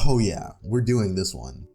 Oh yeah, we're doing this one.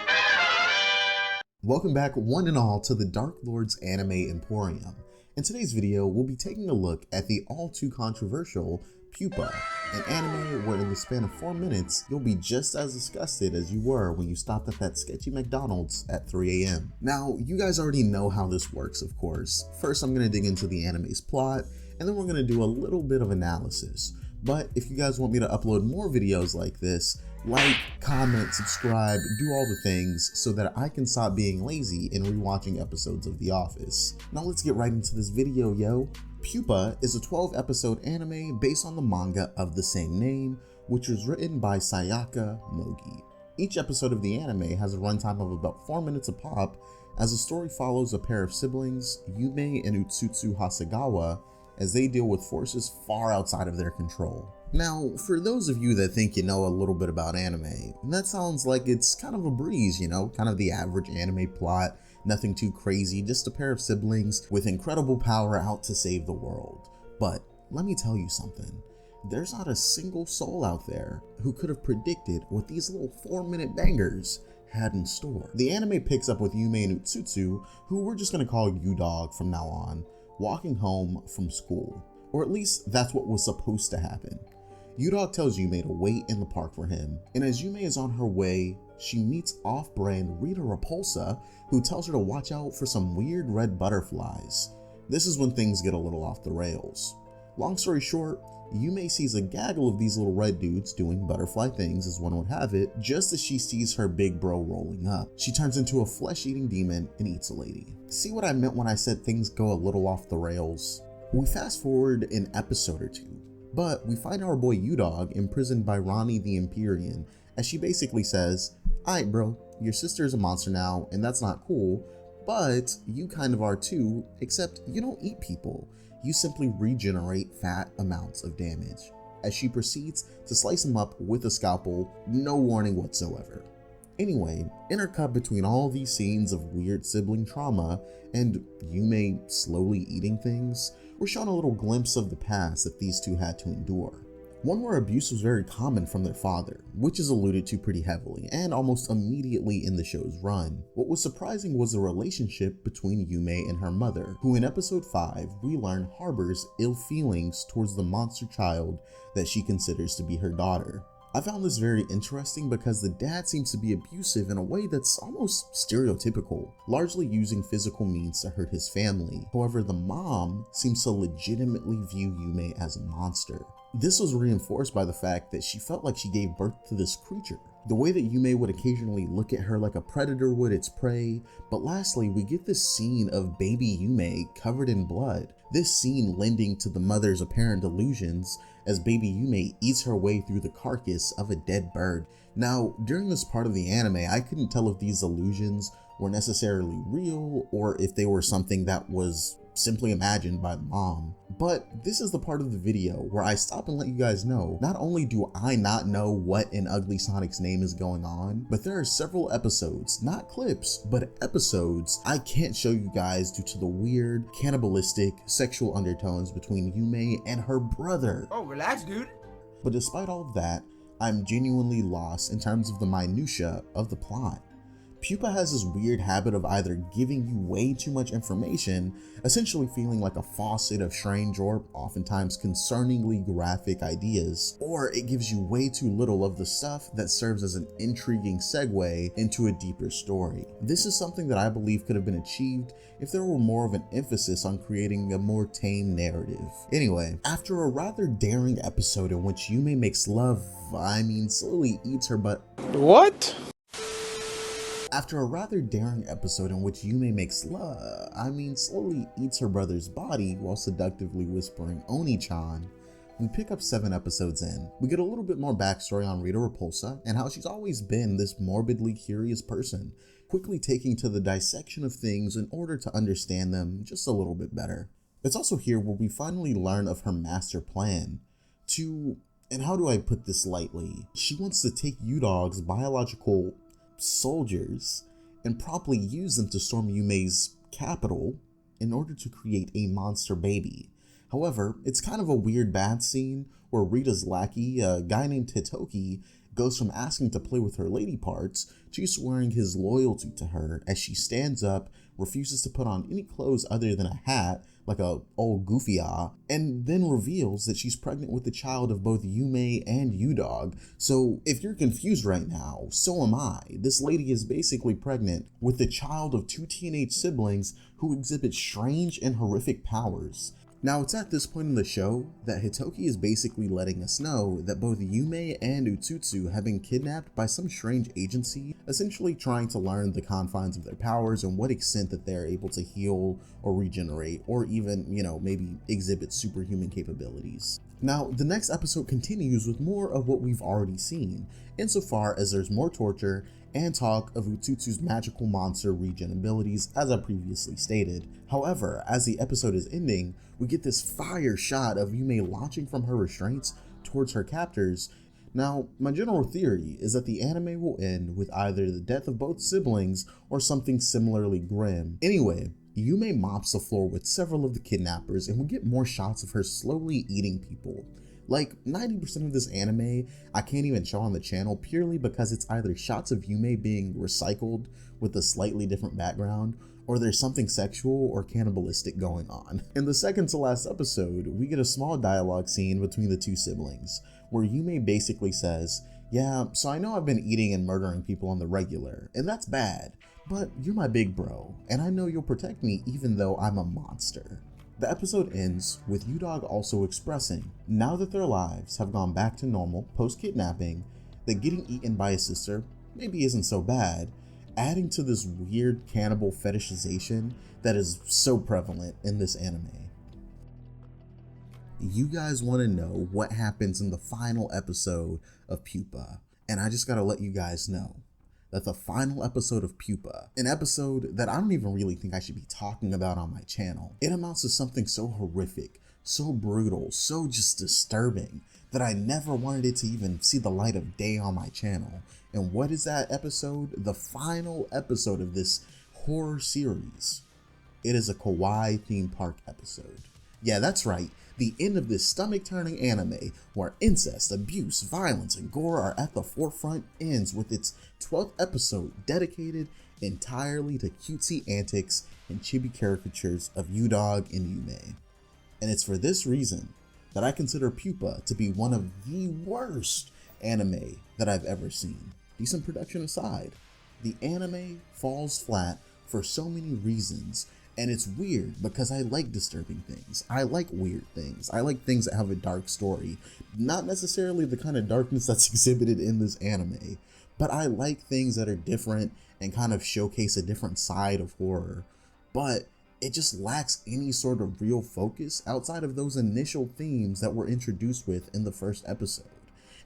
Welcome back one and all to the Dark Lord's Anime Emporium. In today's video, we'll be taking a look at the all too controversial Pupa, an anime where in the span of 4 minutes, you'll be just as disgusted as you were when you stopped at that sketchy McDonald's at 3 a.m. Now, you guys already know how this works, of course. First, I'm going to dig into the anime's plot, and then we're going to do a little bit of analysis. But if you guys want me to upload more videos like this, like, comment, subscribe, do all the things so that I can stop being lazy and rewatching episodes of The Office. Now let's get right into this video, yo. Pupa is a 12-episode anime based on the manga of the same name, which was written by Sayaka Mogi. Each episode of the anime has a runtime of about 4 minutes a pop, as the story follows a pair of siblings, Yume and Utsutsu Hasegawa, as they deal with forces far outside of their control. Now, for those of you that think you know a little bit about anime, that sounds like it's kind of a breeze, you know, kind of the average anime plot, nothing too crazy, just a pair of siblings with incredible power out to save the world. But let me tell you something, there's not a single soul out there who could have predicted what these little 4-minute bangers had in store. The anime picks up with Yume and Utsutsu, who we're just gonna call U-Dog from now on, walking home from school. Or at least that's what was supposed to happen. U-Dog tells Yume to wait in the park for him, and as Yume is on her way, she meets off-brand Rita Repulsa, who tells her to watch out for some weird red butterflies. This is when things get a little off the rails. Long story short, Yume sees a gaggle of these little red dudes doing butterfly things as one would have it, just as she sees her big bro rolling up. She turns into a flesh-eating demon and eats a lady. See what I meant when I said things go a little off the rails? We fast forward an episode or two, but we find our boy U-Dog imprisoned by Ronnie the Empyrean, as she basically says, "Alright bro, your sister is a monster now, and that's not cool, but you kind of are too, except you don't eat people. You simply regenerate fat amounts of damage," as she proceeds to slice him up with a scalpel, no warning whatsoever. Anyway, intercut between all these scenes of weird sibling trauma and Yume slowly eating things, we're shown a little glimpse of the past that these two had to endure. One where abuse was very common from their father, which is alluded to pretty heavily and almost immediately in the show's run. What was surprising was the relationship between Yume and her mother, who in episode 5 we learn harbors ill feelings towards the monster child that she considers to be her daughter. I found this very interesting because the dad seems to be abusive in a way that's almost stereotypical, largely using physical means to hurt his family. However, the mom seems to legitimately view Yume as a monster. This was reinforced by the fact that she felt like she gave birth to this creature. The way that Yume would occasionally look at her like a predator would its prey, but lastly we get this scene of baby Yume covered in blood. This scene lending to the mother's apparent delusions as baby Yume eats her way through the carcass of a dead bird. Now, during this part of the anime, I couldn't tell if these illusions were necessarily real or if they were something that was simply imagined by the mom. But this is the part of the video where I stop and let you guys know, not only do I not know what in Ugly Sonic's name is going on, but there are several episodes, not clips, but episodes I can't show you guys due to the weird, cannibalistic, sexual undertones between Yume and her brother. Oh, relax, dude. But despite all of that, I'm genuinely lost in terms of the minutia of the plot. Pupa has this weird habit of either giving you way too much information, essentially feeling like a faucet of strange or oftentimes concerningly graphic ideas, or it gives you way too little of the stuff that serves as an intriguing segue into a deeper story. This is something that I believe could have been achieved if there were more of an emphasis on creating a more tame narrative. Anyway, after a rather daring episode in which Yume makes love, slowly eats her butt. What? After a rather daring episode in which Yume makes slowly eats her brother's body while seductively whispering Oni-chan, we pick up 7 episodes in. We get a little bit more backstory on Rita Repulsa and how she's always been this morbidly curious person, quickly taking to the dissection of things in order to understand them just a little bit better. It's also here where we finally learn of her master plan and how do I put this lightly? She wants to take U-Dog's biological soldiers and promptly use them to storm Yume's capital in order to create a monster baby. However, it's kind of a weird bad scene where Rita's lackey, a guy named Titoki, goes from asking to play with her lady parts to swearing his loyalty to her as she stands up, refuses to put on any clothes other than a hat, like a old goofy-ah, and then reveals that she's pregnant with the child of both Yume and U-Dog. So if you're confused right now, so am I. This lady is basically pregnant with the child of two teenage siblings who exhibit strange and horrific powers. Now, it's at this point in the show that Hitoki is basically letting us know that both Yume and Utsutsu have been kidnapped by some strange agency, essentially trying to learn the confines of their powers and what extent that they're able to heal or regenerate, or even, maybe exhibit superhuman capabilities. Now, the next episode continues with more of what we've already seen, insofar as there's more torture and talk of Utsutsu's magical monster regen abilities, as I previously stated. However, as the episode is ending, we get this fire shot of Yume launching from her restraints towards her captors. Now, my general theory is that the anime will end with either the death of both siblings or something similarly grim. Anyway, Yume mops the floor with several of the kidnappers, and we get more shots of her slowly eating people. Like 90% of this anime I can't even show on the channel purely because it's either shots of Yume being recycled with a slightly different background, or there's something sexual or cannibalistic going on. In the second to last episode, we get a small dialogue scene between the two siblings, where Yume basically says, "Yeah, so I know I've been eating and murdering people on the regular, and that's bad, but you're my big bro, and I know you'll protect me even though I'm a monster." The episode ends with U-Dog also expressing, now that their lives have gone back to normal post-kidnapping, that getting eaten by his sister maybe isn't so bad, adding to this weird cannibal fetishization that is so prevalent in this anime. You guys want to know what happens in the final episode of Pupa, and I just gotta let you guys know that the final episode of Pupa, an episode that I don't even really think I should be talking about on my channel, it amounts to something so horrific, so brutal, so just disturbing, that I never wanted it to even see the light of day on my channel. And what is that episode? The final episode of this horror series. It is a kawaii theme park episode. Yeah, that's right. The end of this stomach-turning anime, where incest, abuse, violence, and gore are at the forefront, ends with its 12th episode dedicated entirely to cutesy antics and chibi caricatures of U-Dog and Yume. And it's for this reason that I consider Pupa to be one of the worst anime that I've ever seen. Decent production aside, the anime falls flat for so many reasons. And it's weird because I like disturbing things. I like weird things. I like things that have a dark story. Not necessarily the kind of darkness that's exhibited in this anime, but I like things that are different and kind of showcase a different side of horror. But it just lacks any sort of real focus outside of those initial themes that we're introduced with in the first episode.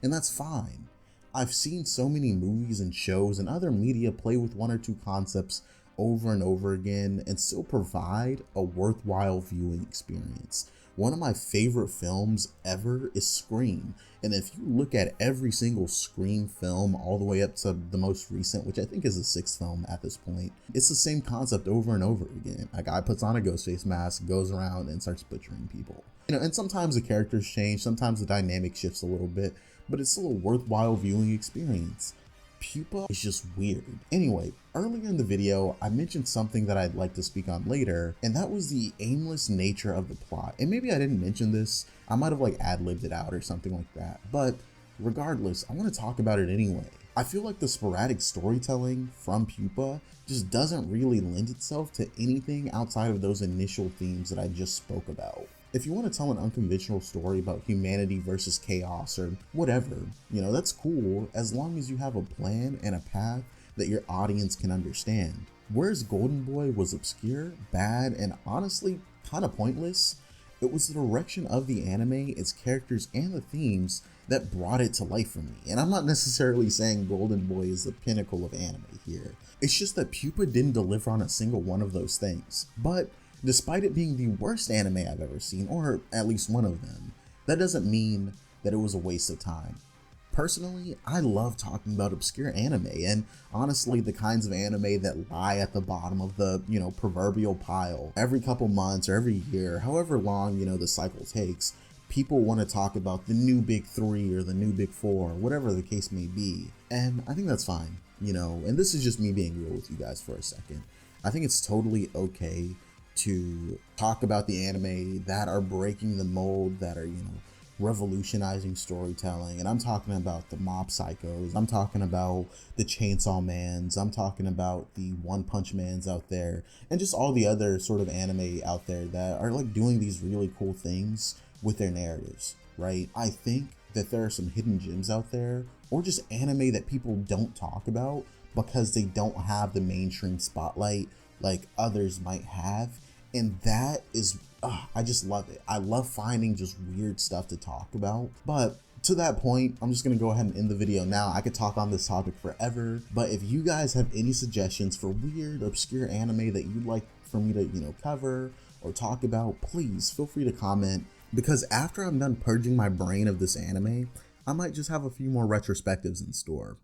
And that's fine. I've seen so many movies and shows and other media play with one or two concepts over and over again and still provide a worthwhile viewing experience. One of my favorite films ever is Scream, and if you look at every single Scream film all the way up to the most recent, which I think is the 6th film at this point, it's the same concept over and over again. A guy puts on a ghost face mask, goes around and starts butchering people. And sometimes the characters change, sometimes the dynamic shifts a little bit, but it's still a worthwhile viewing experience. Pupa is just weird. Anyway, earlier in the video, I mentioned something that I'd like to speak on later, and that was the aimless nature of the plot. And maybe I didn't mention this, I might have ad-libbed it out or something like that, but regardless, I want to talk about it anyway. I feel like the sporadic storytelling from Pupa just doesn't really lend itself to anything outside of those initial themes that I just spoke about. If you want to tell an unconventional story about humanity versus chaos or whatever, that's cool as long as you have a plan and a path that your audience can understand. Whereas Golden Boy was obscure, bad, and honestly kind of pointless, it was the direction of the anime, its characters, and the themes that brought it to life for me. And I'm not necessarily saying Golden Boy is the pinnacle of anime here. It's just that Pupa didn't deliver on a single one of those things. But despite it being the worst anime I've ever seen, or at least one of them, that doesn't mean that it was a waste of time. Personally, I love talking about obscure anime, and honestly the kinds of anime that lie at the bottom of the, proverbial pile every couple months or every year, however long, the cycle takes, people want to talk about the new big three or the new big four, whatever the case may be. And I think that's fine, you know, and this is just me being real with you guys for a second. I think it's totally okay to talk about the anime that are breaking the mold, that are, you know, revolutionizing storytelling. And I'm talking about the Mob Psychos, I'm talking about the Chainsaw Mans, I'm talking about the One Punch Mans out there, and just all the other sort of anime out there that are like doing these really cool things with their narratives, right? I think that there are some hidden gems out there, or just anime that people don't talk about because they don't have the mainstream spotlight like others might have. And that is, I just love it. I love finding just weird stuff to talk about. But to that point, I'm just gonna go ahead and end the video now. I could talk on this topic forever, but if you guys have any suggestions for weird, obscure anime that you'd like for me to, you know, cover or talk about, please feel free to comment, because after I'm done purging my brain of this anime, I might just have a few more retrospectives in store.